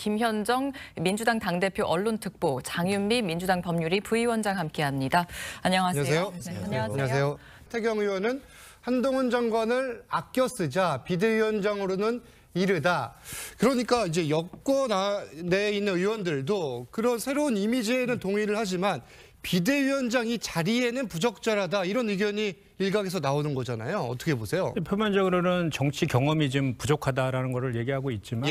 김현정 민주당 당대표 언론특보, 장윤미 민주당 법률위 부위원장 함께합니다. 안녕하세요. 안녕하세요. 네, 안녕하세요. 태경 의원은 한동훈 장관을 아껴 쓰자 비대위원장으로는 이르다. 그러니까 이제 여권 내에 있는 의원들도 그런 새로운 이미지에는 동의를 하지만 비대위원장이 자리에는 부적절하다, 이런 의견이 일각에서 나오는 거잖아요. 어떻게 보세요? 표면적으로는 정치 경험이 좀 부족하다라는 거를 얘기하고 있지만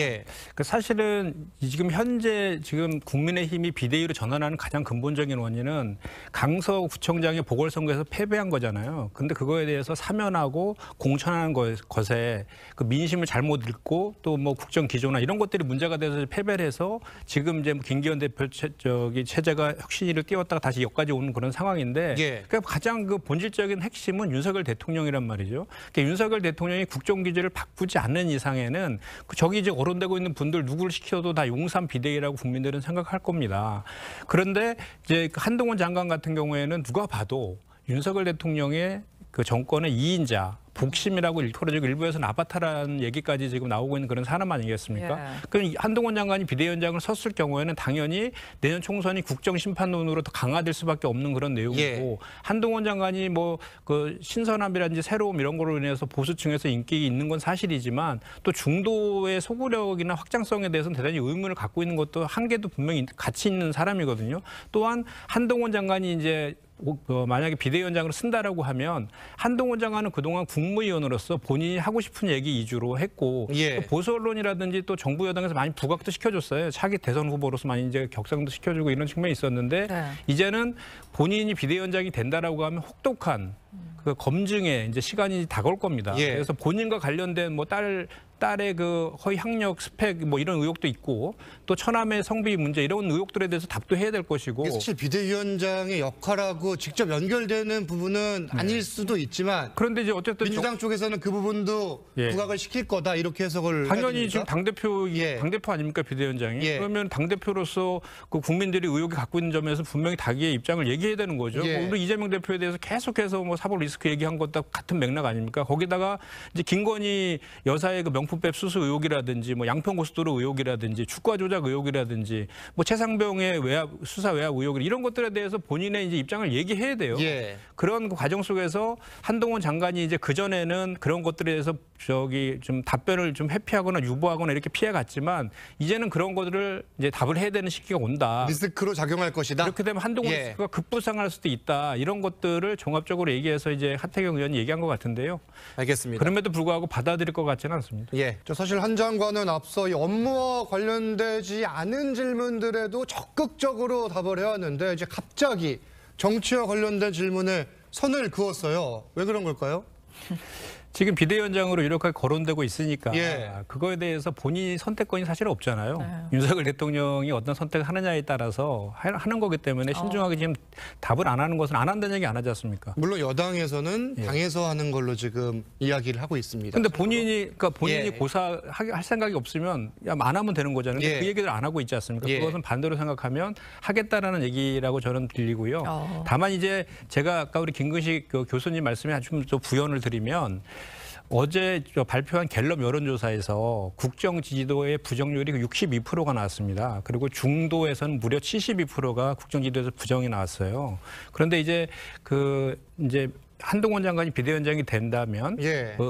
사실은 지금 현재 국민의힘이 비대위로 전환하는 가장 근본적인 원인은 강서구청장의 보궐선거에서 패배한 거잖아요. 근데 그거에 대해서 사면하고 공천하는 것에 그 민심을 잘못 읽고 또 뭐 국정 기조나 이런 것들이 문제가 돼서 패배를 해서 지금 이제 김기현 대표 체제가 혁신위를 띄웠다가 다시 여기까지 오는 그런 상황인데 그러니까 가장 그 본질적인 핵심은 윤석열 대통령이란 말이죠. 그러니까 윤석열 대통령이 국정 기조를 바꾸지 않는 이상에는 저기 이제 거론되고 있는 분들 누구를 시켜도 다 용산 비대위라고 국민들은 생각할 겁니다. 그런데 이제 한동훈 장관 같은 경우에는 누가 봐도 윤석열 대통령의 그 정권의 2인자, 복심이라고 일컬어지고 일부에서는 아바타라는 얘기까지 지금 나오고 있는 그런 사람 아니겠습니까? 그럼 한동훈 장관이 비대위원장을 섰을 경우에는 당연히 내년 총선이 국정심판론으로 더 강화될 수밖에 없는 그런 내용이고 한동훈 장관이 뭐 그 신선함이라든지 새로움 이런 거로 인해서 보수층에서 인기 있는 건 사실이지만 또 중도의 소구력이나 확장성에 대해서는 대단히 의문을 갖고 있는 것도 한계도 분명히 같이 있는 사람이거든요. 또한 한동훈 장관이 이제 만약에 비대위원장으로 쓴다라고 하면 한동훈 장관은 그동안 국무위원으로서 본인이 하고 싶은 얘기 위주로 했고 또 보수 언론이라든지 또 정부 여당에서 많이 부각도 시켜줬어요. 차기 대선 후보로서 많이 이제 격상도 시켜주고 이런 측면이 있었는데 이제는 본인이 비대위원장이 된다라고 하면 혹독한 그 검증에 이제 시간이 다가올 겁니다. 그래서 본인과 관련된 뭐 딸의 그 허위 학력 스펙 뭐 이런 의혹도 있고 또 처남의 성비 문제 이런 의혹들에 대해서 답도 해야 될 것이고 사실 비대위원장의 역할하고 직접 연결되는 부분은 아닐 수도 있지만 그런데 이제 어쨌든 민주당 쪽에서는 그 부분도 부각을 시킬 거다, 이렇게 해석을 당연히 지금 당대표 아닙니까 비대위원장이 그러면 당대표로서 그 국민들이 의혹이 갖고 있는 점에서 분명히 자기의 입장을 얘기해야 되는 거죠. 우리 이재명 대표에 대해서 계속해서 뭐 사법 리스크 얘기한 것도 같은 맥락 아닙니까? 거기다가 이제 김건희 여사의 그 명품백 수수 의혹이라든지 뭐 양평고속도로 의혹이라든지 주가 조작 의혹이라든지 뭐 최상병의 수사 외압 의혹 이런 것들에 대해서 본인의 이제 입장을 얘기해야 돼요. 그런 그 과정 속에서 한동훈 장관이 이제 그 전에는 그런 것들에 대해서 좀 답변을 좀 회피하거나 유보하거나 이렇게 피해갔지만 이제는 그런 것들을 이제 답을 해야 되는 시기가 온다. 리스크로 작용할 것이다. 그렇게 되면 한동훈 리스크가 급부상할 수도 있다. 이런 것들을 종합적으로 얘기해서 이제 하태경 의원이 얘기한 것 같은데요. 알겠습니다. 그럼에도 불구하고 받아들일 것 같지는 않습니다. 저 사실 한 장관은 앞서 이 업무와 관련되지 않은 질문들에도 적극적으로 답을 해왔는데 이제 갑자기 정치와 관련된 질문에 선을 그었어요. 왜 그런 걸까요? 지금 비대위원장으로 이렇게 거론되고 있으니까 그거에 대해서 본인이 선택권이 사실 없잖아요. 윤석열 대통령이 어떤 선택을 하느냐에 따라서 하는 거기 때문에 신중하게 지금 답을 안 하는 것은 안 한다는 얘기 안 하지 않습니까? 물론 여당에서는 당에서 하는 걸로 지금 이야기를 하고 있습니다. 근데 본인이 고사할 생각이 없으면 안 하면 되는 거잖아요. 근데 그 얘기를 안 하고 있지 않습니까? 그것은 반대로 생각하면 하겠다라는 얘기라고 저는 들리고요. 다만 이제 제가 아까 우리 김근식 교수님 말씀에 좀 부연을 드리면 어제 발표한 갤럽 여론조사에서 국정 지지도의 부정률이 62%가 나왔습니다. 그리고 중도에서는 무려 72%가 국정 지지도에서 부정이 나왔어요. 그런데 이제 한동훈 장관이 비대위원장이 된다면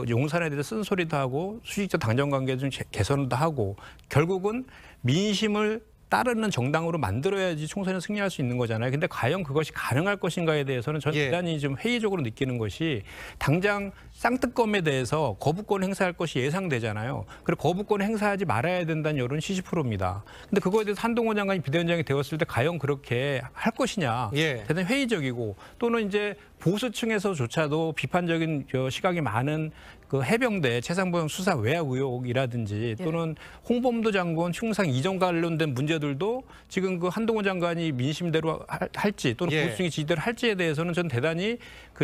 용산에 대해서 쓴소리도 하고 수직적 당정 관계 좀 개선도 하고 결국은 민심을 따르는 정당으로 만들어야지 총선에 승리할 수 있는 거잖아요. 근데 과연 그것이 가능할 것인가에 대해서는 저는 대단히 좀 회의적으로 느끼는 것이 당장 쌍특검에 대해서 거부권 행사할 것이 예상되잖아요. 그리고 거부권 행사하지 말아야 된다는 여론이 70%입니다. 근데 그거에 대해서 한동훈 장관이 비대위원장이 되었을 때 과연 그렇게 할 것이냐. 대단히 회의적이고 또는 이제 보수층에서조차도 비판적인 시각이 많은 그 해병대 최상병 수사 외압 의혹이라든지 또는 홍범도 장관 흉상 이전 관련된 문제들도 지금 그 한동훈 장관이 민심대로 할지 또는 보수층이 지지대로 할지에 대해서는 전 대단히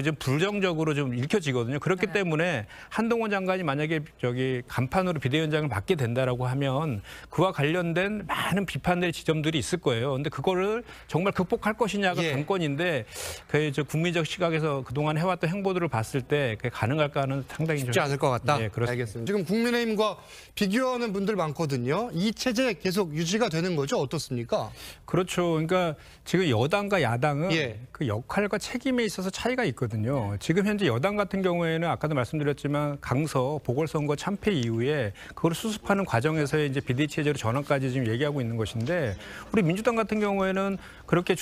좀 부정적으로 좀 읽혀지거든요. 그렇기 그렇기 때문에 한동훈 장관이 만약에 저기 간판으로 비대위원장을 맡게 된다라고 하면 그와 관련된 많은 비판의 지점들이 있을 거예요. 근데 그거를 정말 극복할 것이냐가 관건인데 그 저 국민적 시각에서 그동안 해왔던 행보들을 봤을 때 그게 가능할까는 상당히 쉽지 않을 것 같다. 네, 그렇습니다. 알겠습니다. 지금 국민의힘과 비교하는 분들 많거든요. 이 체제 계속 유지가 되는 거죠? 어떻습니까? 그렇죠. 그러니까 지금 여당과 야당은 그 역할과 책임에 있어서 차이가 있거든요. 지금 현재 여당 같은 경우에는 아까도 말씀드렸지만 강서 보궐선거 참패 이후에 그걸 수습하는 과정에서 이제 비대위 체제로 전환까지 지금 얘기하고 있는 것인데 우리 민주당 같은 경우에는 그렇게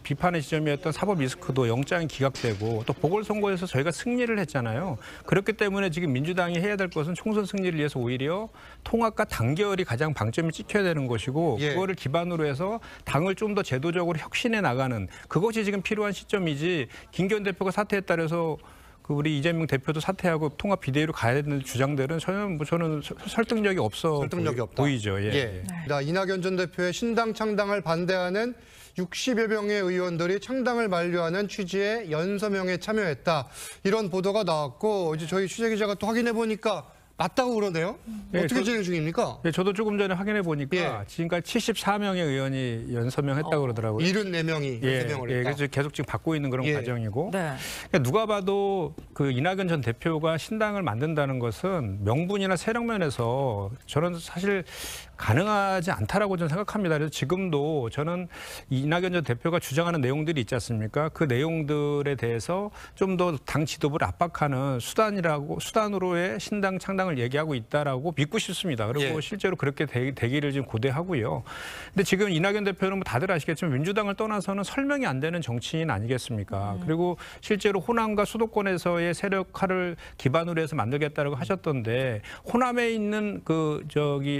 비판의 지점이었던 사법 리스크도 영장이 기각되고 또 보궐선거에서 저희가 승리를 했잖아요. 그렇기 때문에 지금 민주당이 해야 될 것은 총선 승리를 위해서 오히려 통합과 단결이 가장 방점을 찍혀야 되는 것이고 그거를 기반으로 해서 당을 좀 더 제도적으로 혁신해 나가는 그것이 지금 필요한 시점이지 김기현 대표가 사퇴했다 그래서 그 우리 이재명 대표도 사퇴하고 통합 비대위로 가야 되는 주장들은 저는 설득력이 없다. 보이죠. 이낙연 전 대표의 신당 창당을 반대하는 60여 명의 의원들이 창당을 만류하는 취지의 연서명에 참여했다. 이런 보도가 나왔고 이제 저희 취재기자가 또 확인해 보니까 맞다고 그러네요. 어떻게 진행 중입니까? 저도 조금 전에 확인해 보니까 지금까지 74명의 의원이 연서명했다고 그러더라고요. 74명이 연서명을 했다. 그래서 계속 지금 받고 있는 그런 과정이고 네. 그러니까 누가 봐도 그 이낙연 전 대표가 신당을 만든다는 것은 명분이나 세력 면에서 저는 사실 가능하지 않다라고 저는 생각합니다. 그래서 지금도 저는 이낙연 전 대표가 주장하는 내용들이 있지 않습니까? 그 내용들에 대해서 좀 더 당 지도부를 압박하는 수단으로의 신당 창당을 얘기하고 있다라고 믿고 싶습니다. 그리고 실제로 그렇게 되기를 지금 고대하고요. 근데 지금 이낙연 대표는 뭐 다들 아시겠지만 민주당을 떠나서는 설명이 안 되는 정치인 아니겠습니까? 그리고 실제로 호남과 수도권에서의 세력화를 기반으로 해서 만들겠다라고 하셨던데 호남에 있는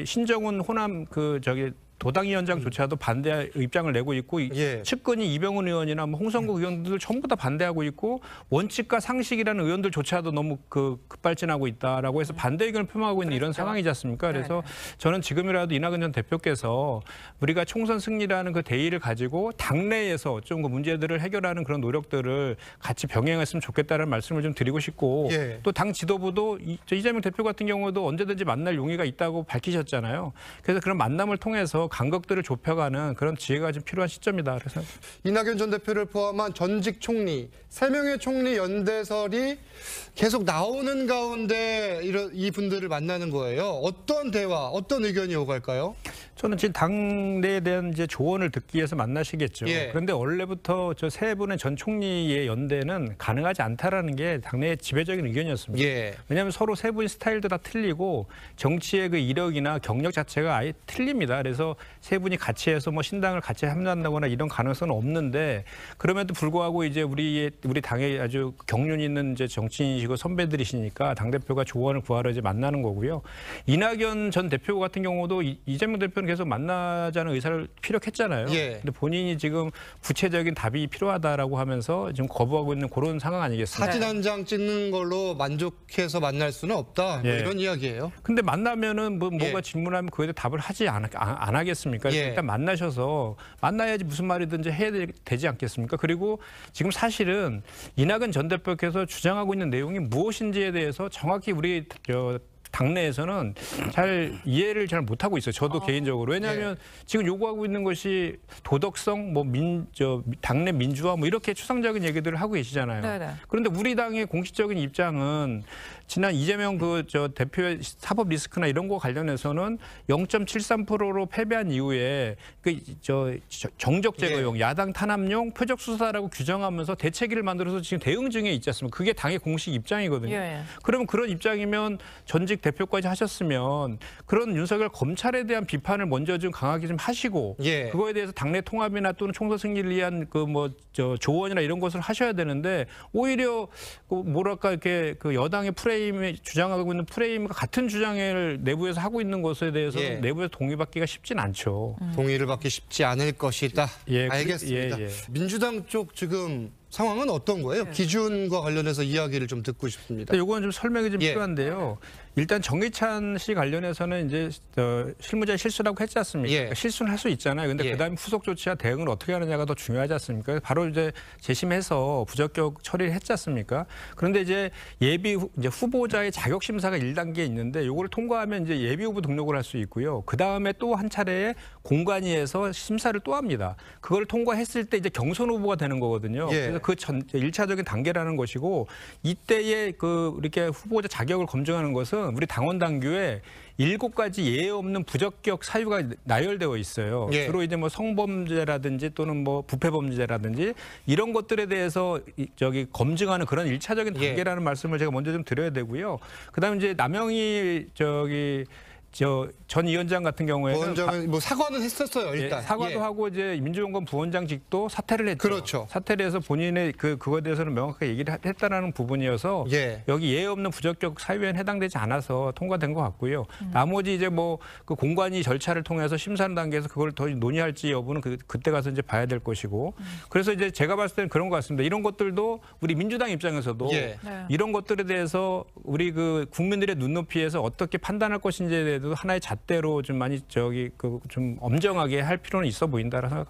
신정훈 호남 도당위원장조차도 반대 입장을 내고 있고 측근이 이병훈 의원이나 홍성국 의원들 전부 다 반대하고 있고 원칙과 상식이라는 의원들조차도 너무 급발진하고 있다라고 해서 반대 의견을 표명하고 있는 이런 상황이지 않습니까? 그래서 저는 지금이라도 이낙연 전 대표께서 우리가 총선 승리라는 그 대의를 가지고 당내에서 좀 그 문제들을 해결하는 그런 노력들을 같이 병행했으면 좋겠다는 말씀을 좀 드리고 싶고 또 당 지도부도 이재명 대표 같은 경우도 언제든지 만날 용의가 있다고 밝히셨잖아요. 그래서 그런 만남을 통해서 간극들을 좁혀가는 그런 지혜가 좀 필요한 시점이다. 그래서 이낙연 전 대표를 포함한 전직 총리 3명의 총리 연대설이 계속 나오는 가운데 이 분들을 만나는 거예요. 어떤 대화, 어떤 의견이 오갈까요? 저는 지금 당내에 대한 이제 조언을 듣기 위해서 만나시겠죠. 그런데 원래부터 저 세 분의 전 총리의 연대는 가능하지 않다라는 게 당내의 지배적인 의견이었습니다. 왜냐하면 서로 세 분의 스타일도 다 틀리고 정치의 그 이력이나 경력 자체가 아예 틀립니다. 그래서 세 분이 같이 해서 뭐 신당을 같이 합류한다거나 이런 가능성은 없는데 그럼에도 불구하고 이제 우리 당에 아주 경륜 있는 이제 정치인이시고 선배들이시니까 당 대표가 조언을 구하러 이제 만나는 거고요. 이낙연 전 대표 같은 경우도 이재명 대표는 계속 만나자는 의사를 피력했잖아요. 근데 본인이 지금 구체적인 답이 필요하다라고 하면서 지금 거부하고 있는 그런 상황 아니겠습니까? 사진 한 장 찍는 걸로 만족해서 만날 수는 없다. 뭐 이런 이야기예요. 근데 만나면은 뭐가 질문하면 그에 대해 답을 하지 안 하겠습니까? 일단 만나야지 무슨 말이든지 해야 되지 않겠습니까? 그리고 지금 사실은 이낙연 전 대표께서 주장하고 있는 내용이 무엇인지에 대해서 정확히 우리 당내에서는 잘 이해를 잘 못하고 있어요. 저도 개인적으로. 왜냐하면 지금 요구하고 있는 것이 도덕성, 당내 민주화 이렇게 추상적인 얘기들을 하고 계시잖아요. 그런데 우리 당의 공식적인 입장은 지난 이재명 대표의 사법 리스크나 이런 거 관련해서는 0.73%로 패배한 이후에 정적 제거용, 야당 탄압용 표적 수사라고 규정하면서 대책위를 만들어서 지금 대응 중에 있지 않습니까? 그게 당의 공식 입장이거든요. 그러면 그런 입장이면 전직 대표까지 하셨으면 그런 윤석열 검찰에 대한 비판을 먼저 좀 강하게 좀 하시고 그거에 대해서 당내 통합이나 또는 총선 승리를 위한 조언이나 이런 것을 하셔야 되는데 오히려 이렇게 여당의 프레임에 주장하고 있는 프레임과 같은 주장을 내부에서 하고 있는 것에 대해서 내부에서 동의받기가 쉽진 않죠. 동의를 받기 쉽지 않을 것이다. 알겠습니다. 민주당 쪽 지금 상황은 어떤 거예요? 기준과 관련해서 이야기를 좀 듣고 싶습니다. 요거는 좀 설명이 좀 필요한데요. 일단 정의찬 씨 관련해서는 이제 실무자의 실수라고 했지 않습니까? 그러니까 실수는 할 수 있잖아요. 근데 그다음에 후속 조치와 대응을 어떻게 하느냐가 더 중요하지 않습니까? 바로 이제 재심해서 부적격 처리를 했지 않습니까? 그런데 이제 이제 후보자의 자격 심사가 1단계 있는데 요거를 통과하면 이제 예비 후보 등록을 할 수 있고요. 그다음에 또 한 차례에 공관위에서 심사를 또 합니다. 그걸 통과했을 때 이제 경선 후보가 되는 거거든요. 그래서 그 1차적인 단계라는 것이고 이때의 이렇게 후보자 자격을 검증하는 것은 우리 당원 당규에 7가지 예외 없는 부적격 사유가 나열되어 있어요. 주로 이제 뭐 성범죄라든지 또는 뭐 부패범죄라든지 이런 것들에 대해서 검증하는 그런 1차적인 단계라는 말씀을 제가 먼저 좀 드려야 되고요. 그다음에 이제 남영희 전 위원장 같은 경우에는 위원장은 뭐 사과는 했었어요, 일단. 사과도 하고 이제 민주연구원 부원장직도 사퇴를 했죠. 그렇죠. 사퇴를 해서 본인의 그거에 대해서는 명확하게 얘기를 했다라는 부분이어서 여기 예외 없는 부적격 사유에는 해당되지 않아서 통과된 것 같고요. 나머지 이제 뭐 그 공관위 절차를 통해서 심사하는 단계에서 그걸 더 논의할지 여부는 그때 가서 이제 봐야 될 것이고. 그래서 이제 제가 봤을 때는 그런 것 같습니다. 이런 것들도 우리 민주당 입장에서도 이런 것들에 대해서 우리 그 국민들의 눈높이에서 어떻게 판단할 것인지에 대해서 하나의 잣대로 좀 많이 좀 엄정하게 할 필요는 있어 보인다라고 생각합니다.